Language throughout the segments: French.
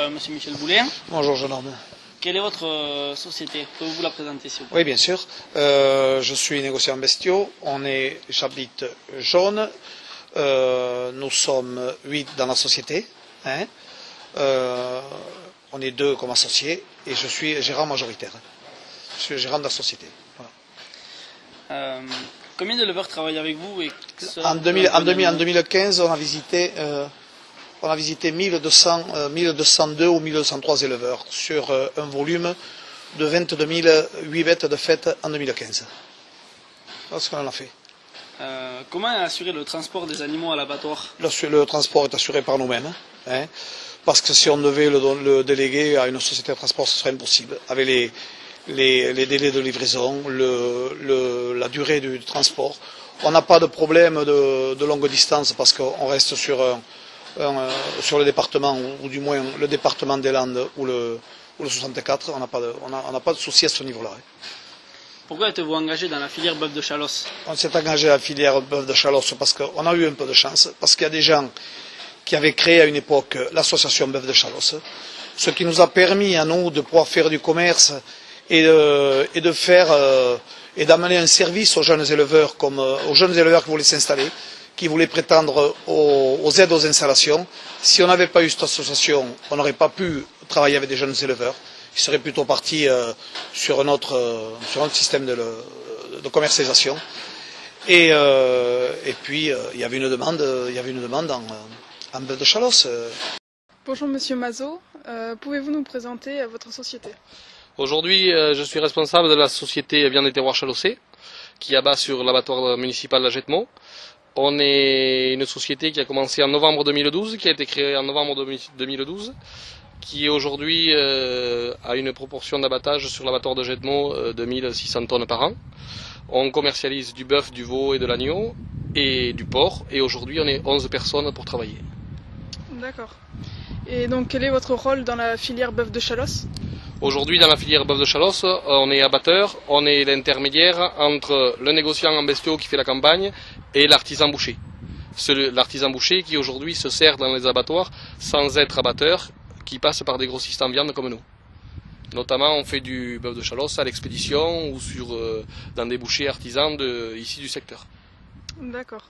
Monsieur Michel Boulet. Bonjour jeune homme. Quelle est votre société? Pouvez-vous la présenter s'il vous plaît? Oui, bien sûr. Je suis négociant bestiaux. J'habite Jaune. Nous sommes 8 dans la société. Hein. On est 2 comme associés et je suis gérant majoritaire. Je suis gérant de la société. Voilà. Combien d'éleveurs travaillent avec vous en 2015, on a visité 1202 ou 1203 éleveurs sur un volume de 22 008 bêtes de fête en 2015. Voilà ce qu'on en a fait. Comment est assuré le transport des animaux à l'abattoir? Le transport est assuré par nous-mêmes. Hein, parce que si on devait le déléguer à une société de transport, ce serait impossible. Avec les délais de livraison, la durée du transport. On n'a pas de problème de longue distance parce qu'on reste sur le département, ou du moins le département des Landes ou le 64. On n'a pas de souci à ce niveau-là. Pourquoi êtes-vous engagé dans la filière bœuf de Chalosse? On s'est engagé dans la filière bœuf de Chalosse parce qu'on a eu un peu de chance, parce qu'il y a des gens qui avaient créé à une époque l'association bœuf de Chalosse, ce qui nous a permis à nous de pouvoir faire du commerce et d'amener un service aux jeunes éleveurs, aux jeunes éleveurs qui voulaient s'installer, qui voulaient prétendre aux aides aux installations. Si on n'avait pas eu cette association, on n'aurait pas pu travailler avec des jeunes éleveurs. Ils seraient plutôt partis sur notre système de commercialisation. Et puis il y avait une demande en bœuf de Chalosse. Bonjour Monsieur Mazot, pouvez-vous nous présenter votre société? Aujourd'hui, je suis responsable de la société Viande et Terroir Chalossé, qui abat sur l'abattoir municipal de Jetmo. On est une société qui a commencé en novembre 2012, qui a été créée en novembre 2012, qui aujourd'hui a une proportion d'abattage sur l'abattoir de Jetmo de 1600 tonnes par an. On commercialise du bœuf, du veau et de l'agneau et du porc, et aujourd'hui on est 11 personnes pour travailler. D'accord. Et donc quel est votre rôle dans la filière bœuf de Chalosse? Aujourd'hui, dans la filière bœuf de Chalosse, on est abatteur, on est l'intermédiaire entre le négociant en bestiaux qui fait la campagne et l'artisan boucher. L'artisan boucher qui aujourd'hui se sert dans les abattoirs sans être abatteur, qui passe par des grossistes en viande comme nous. Notamment, on fait du bœuf de Chalosse à l'expédition ou dans des bouchers artisans ici du secteur. D'accord.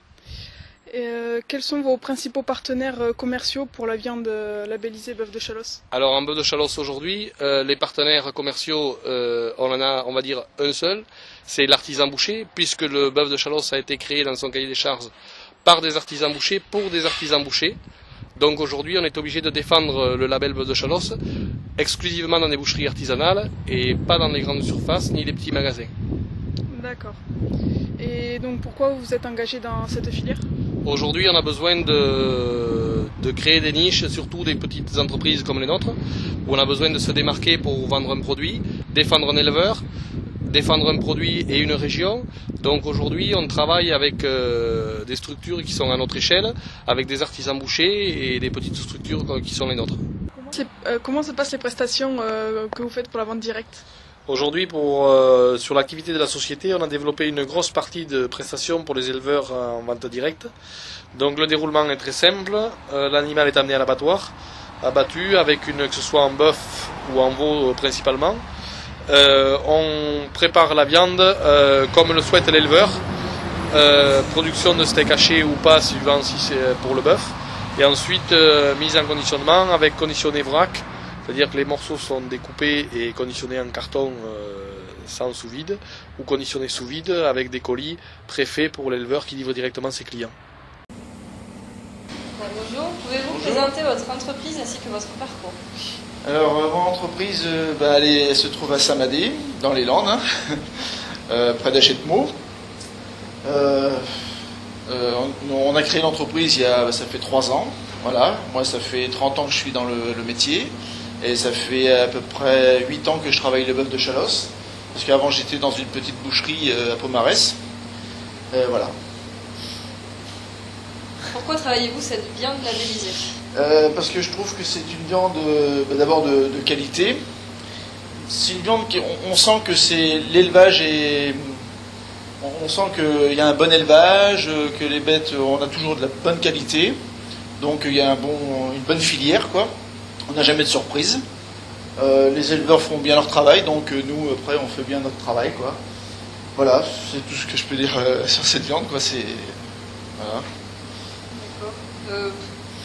Et quels sont vos principaux partenaires commerciaux pour la viande labellisée bœuf de Chalosse? Alors en bœuf de Chalosse aujourd'hui, les partenaires commerciaux, on en a, on va dire, un seul, c'est l'artisan boucher, puisque le bœuf de Chalosse a été créé dans son cahier des charges par des artisans bouchers pour des artisans bouchers. Donc aujourd'hui, on est obligé de défendre le label bœuf de Chalosse exclusivement dans des boucheries artisanales et pas dans les grandes surfaces ni les petits magasins. D'accord. Et donc pourquoi vous vous êtes engagé dans cette filière? Aujourd'hui, on a besoin de créer des niches, surtout des petites entreprises comme les nôtres, où on a besoin de se démarquer pour vendre un produit, défendre un éleveur, défendre un produit et une région. Donc aujourd'hui, on travaille avec des structures qui sont à notre échelle, avec des artisans bouchers et des petites structures qui sont les nôtres. Comment se passent les prestations que vous faites pour la vente directe? Aujourd'hui, sur l'activité de la société, on a développé une grosse partie de prestations pour les éleveurs en vente directe. Donc le déroulement est très simple, l'animal est amené à l'abattoir, abattu, que ce soit en bœuf ou en veau principalement. On prépare la viande comme le souhaite l'éleveur, production de steak haché ou pas, suivant si c'est pour le bœuf. Et ensuite, mise en conditionnement avec conditionné vrac. C'est-à-dire que les morceaux sont découpés et conditionnés en carton sans sous-vide, ou conditionnés sous-vide avec des colis préfaits pour l'éleveur qui livre directement ses clients. Bonjour, pouvez-vous présenter votre entreprise ainsi que votre parcours? Alors, mon entreprise, elle se trouve à Saint-Madé, dans les Landes, près d'Achetmo. On a créé l'entreprise ça fait 3 ans. Voilà. Moi, ça fait 30 ans que je suis dans le métier. Et ça fait à peu près 8 ans que je travaille le bœuf de Chalosse. Parce qu'avant j'étais dans une petite boucherie à Pomarès. Voilà. Pourquoi travaillez-vous cette viande labellisée? Parce que je trouve que c'est une viande d'abord de qualité. C'est une viande on sent que c'est l'élevage et on sent qu'il y a un bon élevage, que les bêtes, on a toujours de la bonne qualité. Donc il y a une bonne filière, quoi. On n'a jamais de surprise. Les éleveurs font bien leur travail, donc nous, après, on fait bien notre travail, quoi. Voilà, c'est tout ce que je peux dire sur cette viande, quoi. Voilà. D'accord.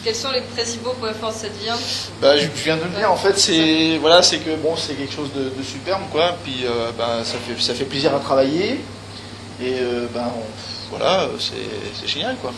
Quels sont les principaux points forts de cette viande? Bah, je viens de le dire, en fait, c'est que bon, c'est quelque chose de superbe, quoi. Puis ça fait plaisir à travailler. Et voilà, c'est génial, quoi.